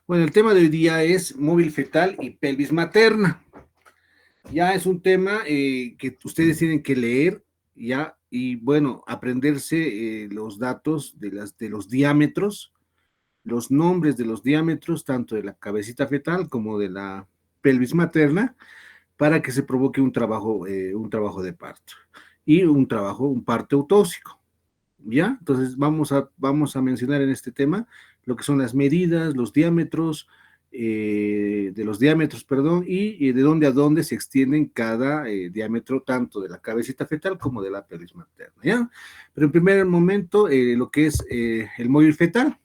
Bueno, el tema de hoy día es móvil fetal y pelvis materna. Ya es un tema que ustedes tienen que leer, ya, y bueno, aprenderse los datos de los diámetros, los nombres de los diámetros, tanto de la cabecita fetal como de la pelvis materna, para que se provoque un trabajo de parto y un parto eutóxico. ¿Ya? Entonces vamos a mencionar en este tema lo que son las medidas, los diámetros, de los diámetros, perdón, y de dónde a dónde se extienden cada diámetro, tanto de la cabecita fetal como de la pelvis materna, ¿ya? Pero en primer momento, lo que es el móvil fetal.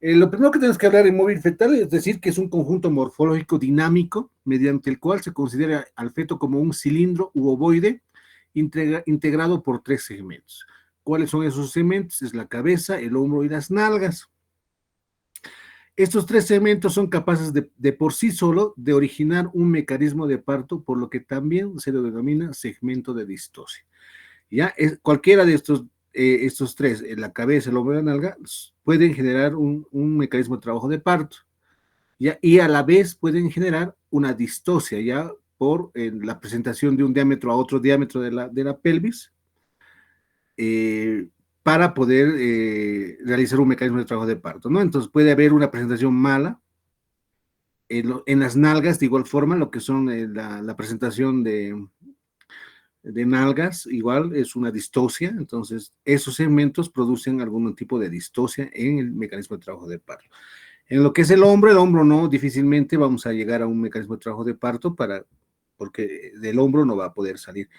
Lo primero que tenemos que hablar en móvil fetal es decir que es un conjunto morfológico dinámico mediante el cual se considera al feto como un cilindro u ovoide integrado por tres segmentos. ¿Cuáles son esos segmentos? Es la cabeza, el hombro y las nalgas. Estos tres segmentos son capaces de por sí solo de originar un mecanismo de parto, por lo que también se lo denomina segmento de distosia. ¿Ya? Cualquiera de estos tres, la cabeza, el hombro y la nalga, pueden generar un mecanismo de trabajo de parto, ¿ya? Y a la vez pueden generar una distosia, ya por la presentación de un diámetro a otro diámetro de la pelvis, eh, para poder realizar un mecanismo de trabajo de parto, ¿no? Entonces puede haber una presentación mala en las nalgas, de igual forma, lo que son la presentación de nalgas, igual es una distosia, entonces esos segmentos producen algún tipo de distosia en el mecanismo de trabajo de parto. En lo que es el hombro no, difícilmente vamos a llegar a un mecanismo de trabajo de parto porque del hombro no va a poder salir.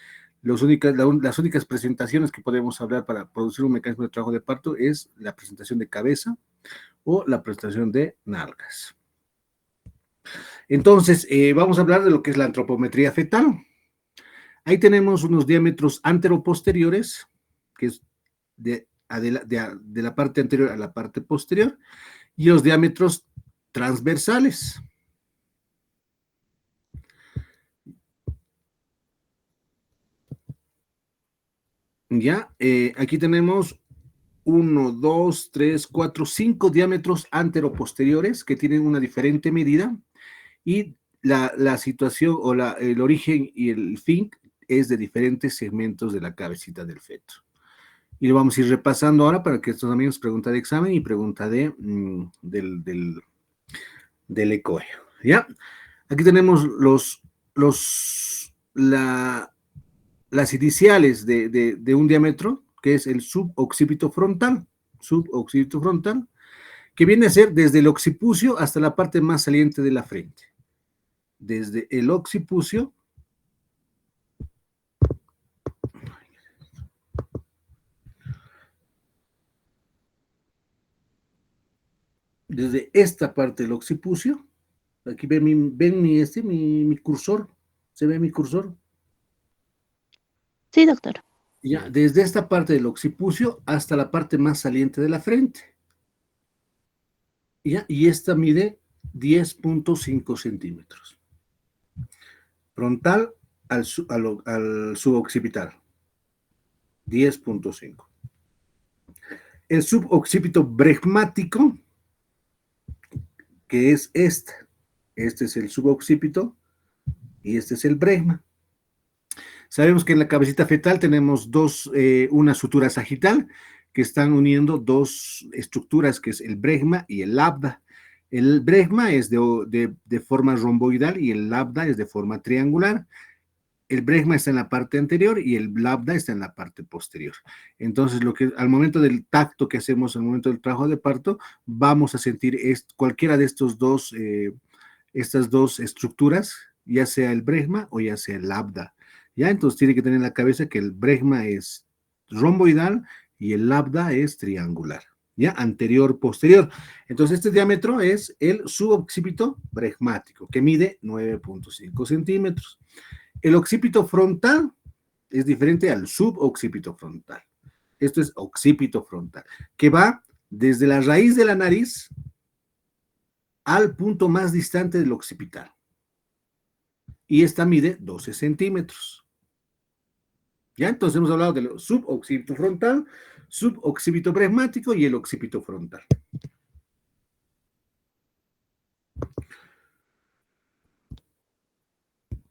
Las únicas presentaciones que podemos hablar para producir un mecanismo de trabajo de parto es la presentación de cabeza o la presentación de nalgas. Entonces, vamos a hablar de lo que es la antropometría fetal. Ahí tenemos unos diámetros anteroposteriores, que es de la parte anterior a la parte posterior, y los diámetros transversales. Ya, aquí tenemos 5 diámetros anteroposteriores que tienen una diferente medida y la situación o el origen y el fin es de diferentes segmentos de la cabecita del feto. Y lo vamos a ir repasando ahora para que estos amigos pregunta de examen y pregunta del ECOE. ¿Ya? Aquí tenemos las iniciales de un diámetro, que es el suboccipito frontal, que viene a ser desde el occipucio hasta la parte más saliente de la frente. Desde el occipucio desde esta parte del occipucio, aquí ven mi cursor, ¿se ve mi cursor? Sí, doctor. Ya, desde esta parte del occipucio hasta la parte más saliente de la frente. ¿Ya? Y esta mide 10.5 centímetros. Frontal al suboccipital, 10.5. El suboccipito bregmático, que es este es el suboccipito y este es el bregma. Sabemos que en la cabecita fetal tenemos una sutura sagital que están uniendo dos estructuras, que es el bregma y el labda. El bregma es de forma romboidal y el labda es de forma triangular. El bregma está en la parte anterior y el labda está en la parte posterior. Entonces, al momento del tacto que hacemos, al momento del trabajo de parto, vamos a sentir cualquiera de estas dos estructuras, ya sea el bregma o ya sea el labda. ¿Ya? Entonces tiene que tener en la cabeza que el bregma es romboidal y el labda es triangular. ¿Ya? Anterior, posterior. Entonces este diámetro es el suboccipito bregmático, que mide 9.5 centímetros. El occipito frontal es diferente al suboccipito frontal. Esto es occipito frontal, que va desde la raíz de la nariz al punto más distante del occipital. Y esta mide 12 centímetros. ¿Ya? Entonces hemos hablado del suboccipito frontal, suboccipito bregmático y el occipito frontal.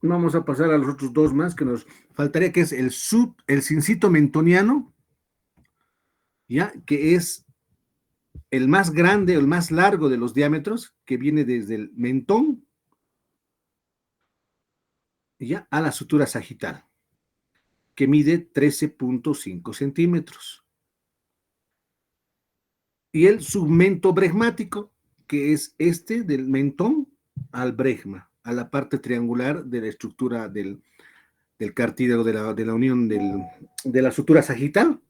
Vamos a pasar a los otros dos más que nos faltaría, que es el cincito mentoniano, ya, que es el más grande o el más largo de los diámetros, que viene desde el mentón ya a la sutura sagital, que mide 13.5 centímetros. Y el submento bregmático, que es este del mentón al bregma, a la parte triangular de la estructura del cartílago de la unión de la sutura sagital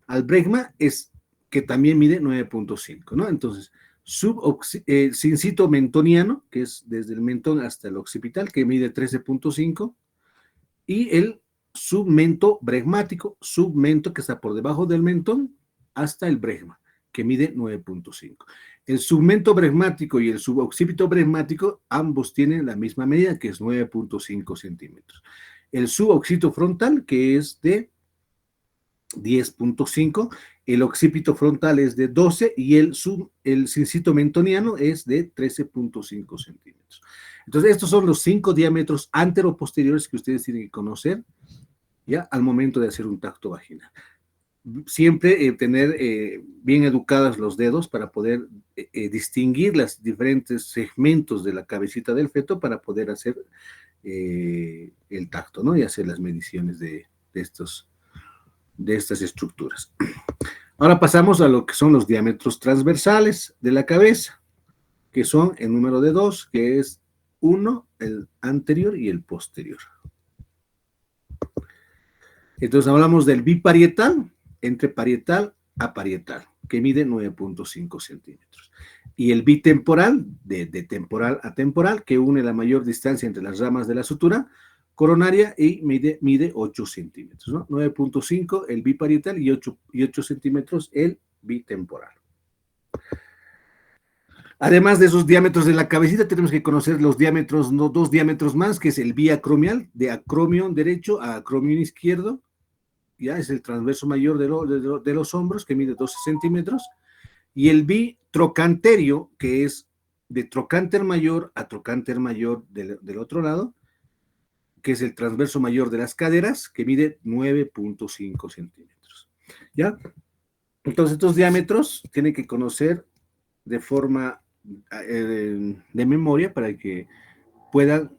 al bregma, es que también mide 9.5, ¿no? Entonces, cincito mentoniano, que es desde el mentón hasta el occipital, que mide 13.5, y el submento bregmático, submento que está por debajo del mentón hasta el bregma, que mide 9.5. El submento bregmático y el suboccipito bregmático, ambos tienen la misma medida, que es 9.5 centímetros. El suboccipito frontal, que es de 10.5, el occipito frontal es de 12 y el cincito mentoniano es de 13.5 centímetros. Entonces, estos son los 5 diámetros anteroposteriores que ustedes tienen que conocer ya al momento de hacer un tacto vaginal. Siempre tener bien educados los dedos para poder distinguir los diferentes segmentos de la cabecita del feto para poder hacer el tacto, ¿no? Y hacer las mediciones de estas estructuras. Ahora pasamos a lo que son los diámetros transversales de la cabeza, que son el número de 2, que es 1, el anterior y el posterior. Entonces hablamos del biparietal, entre parietal a parietal, que mide 9.5 centímetros. Y el bitemporal, de temporal a temporal, que une la mayor distancia entre las ramas de la sutura coronaria y mide 8 centímetros, ¿no? 9.5 el biparietal y 8 centímetros el bitemporal. Además de esos diámetros de la cabecita, tenemos que conocer los diámetros, no, 2 diámetros más, que es el biacromial, de acromion derecho a acromion izquierdo, ya es el transverso mayor de los hombros, que mide 12 centímetros, y el bitrocanterio, que es de trocánter mayor a trocánter mayor del otro lado, que es el transverso mayor de las caderas, que mide 9.5 centímetros. ¿Ya? Entonces, estos diámetros tienen que conocer de memoria para que puedan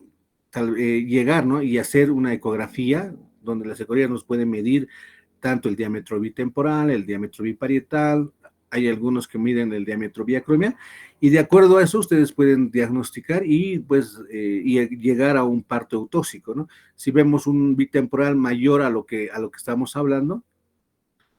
llegar, ¿no? Y hacer una ecografía, donde las ecografías nos pueden medir tanto el diámetro bitemporal, el diámetro biparietal, hay algunos que miden el diámetro biacromial, y de acuerdo a eso ustedes pueden diagnosticar y pues llegar a un parto eutóxico, ¿no? Si vemos un bitemporal mayor a lo que estamos hablando,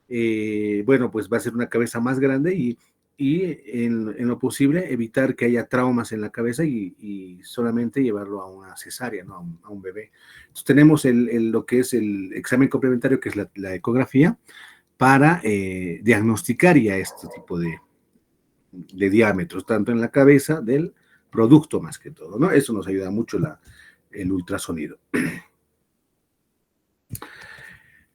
bueno, pues va a ser una cabeza más grande y en lo posible evitar que haya traumas en la cabeza y solamente llevarlo a una cesárea, ¿no? A un bebé. Entonces tenemos lo que es el examen complementario, que es la ecografía, para diagnosticar ya este tipo de diámetros, tanto en la cabeza del producto más que todo, ¿no? Eso nos ayuda mucho el ultrasonido.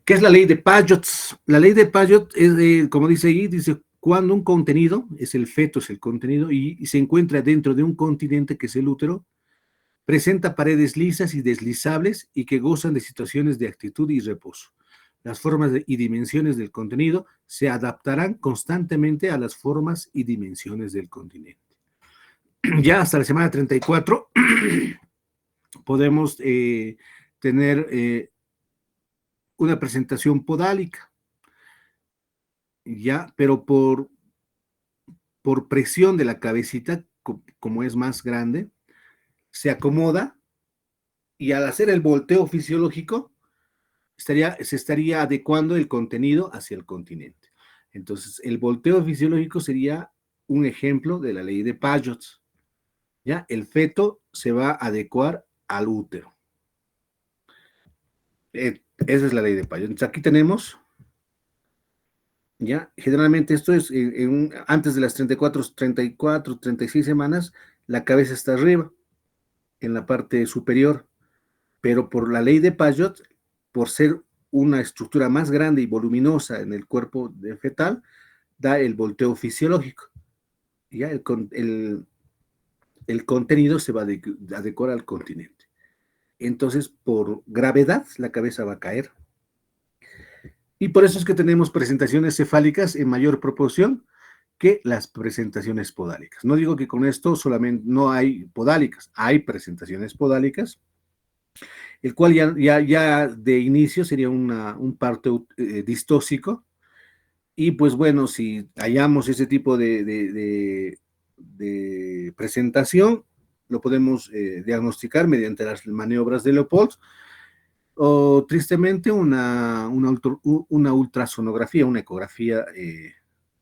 ¿Qué es la ley de Pajot? La ley de Pajot es, como dice ahí, dice, cuando un contenido, es el feto, es el contenido, y se encuentra dentro de un continente que es el útero, presenta paredes lisas y deslizables y que gozan de situaciones de actitud y reposo. Las formas y dimensiones del contenido se adaptarán constantemente a las formas y dimensiones del continente. Ya hasta la semana 34 podemos tener una presentación podálica, ya, pero por presión de la cabecita, como es más grande, se acomoda y al hacer el volteo fisiológico se estaría adecuando el contenido hacia el continente. Entonces, el volteo fisiológico sería un ejemplo de la ley de Pajot. ¿Ya? El feto se va a adecuar al útero. Esa es la ley de Pajot. Entonces, aquí tenemos, ¿ya? Generalmente esto es antes de las 34, 36 semanas, la cabeza está arriba, en la parte superior, pero por la ley de Pajot, por ser una estructura más grande y voluminosa en el cuerpo del fetal, da el volteo fisiológico. ¿Ya? El contenido se va a adecuar al continente. entonces por gravedad la cabeza va a caer. Y por eso es que tenemos presentaciones cefálicas en mayor proporción que las presentaciones podálicas. No digo que con esto solamente no hay podálicas, hay presentaciones podálicas, el cual ya de inicio sería un parto distóxico. Y pues bueno, si hallamos ese tipo de presentación, lo podemos diagnosticar mediante las maniobras de Leopold o tristemente una ultrasonografía, una ecografía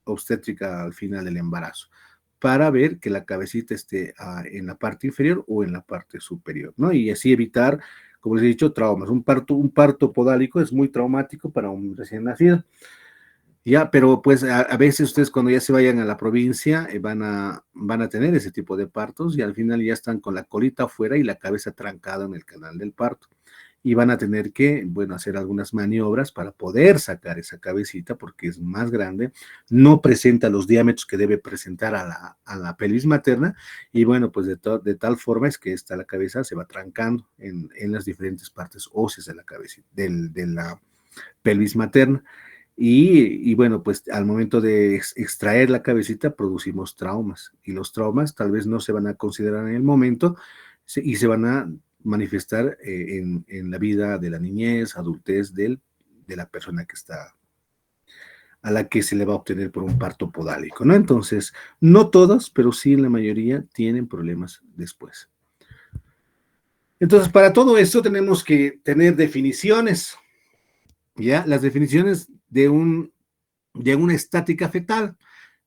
obstétrica al final del embarazo, para ver que la cabecita esté en la parte inferior o en la parte superior, ¿no? Y así evitar, como les he dicho, traumas. Un parto podálico es muy traumático para un recién nacido. Ya, pero pues a veces ustedes cuando ya se vayan a la provincia van a tener ese tipo de partos y al final ya están con la colita afuera y la cabeza trancada en el canal del parto. Y van a tener que, bueno, hacer algunas maniobras para poder sacar esa cabecita porque es más grande, no presenta los diámetros que debe presentar a la pelvis materna y bueno, pues de tal forma es que la cabeza se va trancando en las diferentes partes óseas de la cabeza, de la pelvis materna. Y bueno, pues al momento de extraer la cabecita producimos traumas y los traumas tal vez no se van a considerar en el momento y se van a manifestar en la vida de la niñez, adultez de la persona que está, a la que se le va a obtener por un parto podálico, ¿no? Entonces, no todas, pero sí la mayoría tienen problemas después. Entonces, para todo esto tenemos que tener definiciones, ¿ya? Las definiciones de una estática fetal.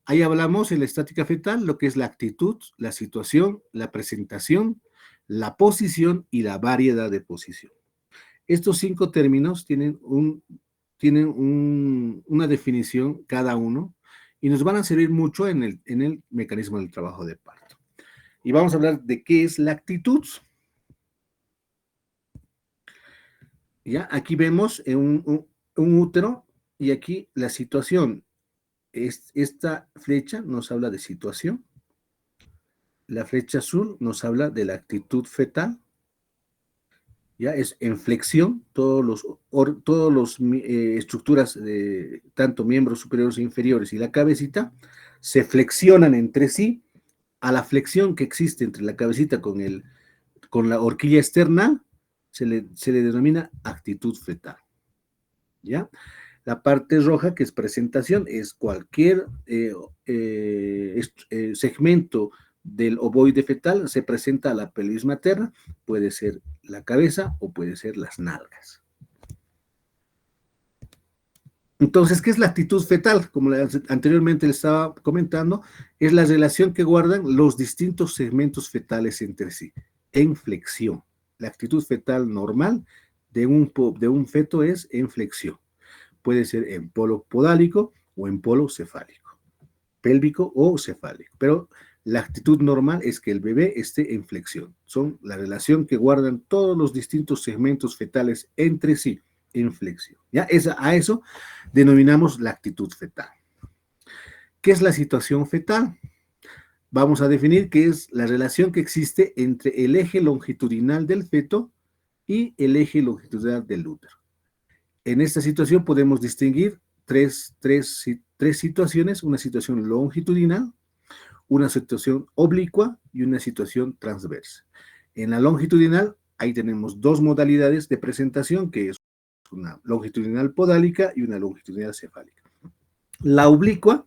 Ahí hablamos en la estática fetal lo que es la actitud, la situación, la presentación, la posición y la variedad de posición. Estos 5 términos tienen una definición cada uno y nos van a servir mucho en el mecanismo del trabajo de parto. Y vamos a hablar de qué es la actitud. ¿Ya? Aquí vemos un útero y aquí la situación. Esta flecha nos habla de situación. La flecha azul nos habla de la actitud fetal. Ya es en flexión, todos los estructuras de tanto miembros superiores e inferiores y la cabecita se flexionan entre sí. A la flexión que existe entre la cabecita con la horquilla externa se le denomina actitud fetal. ¿Ya? La parte roja, que es presentación, es cualquier segmento del ovoide fetal se presenta a la pelvis materna, puede ser la cabeza o puede ser las nalgas. Entonces, ¿qué es la actitud fetal? Como anteriormente les estaba comentando, es la relación que guardan los distintos segmentos fetales entre sí, en flexión. La actitud fetal normal de un feto es en flexión. Puede ser en polo podálico o en polo cefálico, pélvico o cefálico, pero la actitud normal es que el bebé esté en flexión. Son la relación que guardan todos los distintos segmentos fetales entre sí, en flexión. ¿Ya? A eso denominamos la actitud fetal. ¿Qué es la situación fetal? Vamos a definir qué es la relación que existe entre el eje longitudinal del feto y el eje longitudinal del útero. En esta situación podemos distinguir tres situaciones, una situación longitudinal, una situación oblicua y una situación transversa. En la longitudinal, ahí tenemos 2 modalidades de presentación, que es una longitudinal podálica y una longitudinal cefálica. La oblicua,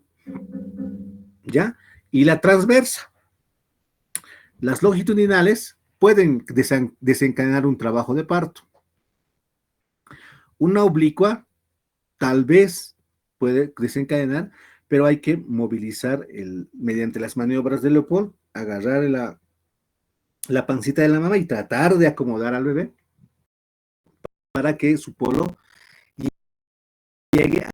¿ya? Y la transversa. Las longitudinales pueden desencadenar un trabajo de parto. Una oblicua tal vez puede desencadenar, pero hay que movilizar mediante las maniobras de Leopold, agarrar la pancita de la mamá y tratar de acomodar al bebé para que su polo llegue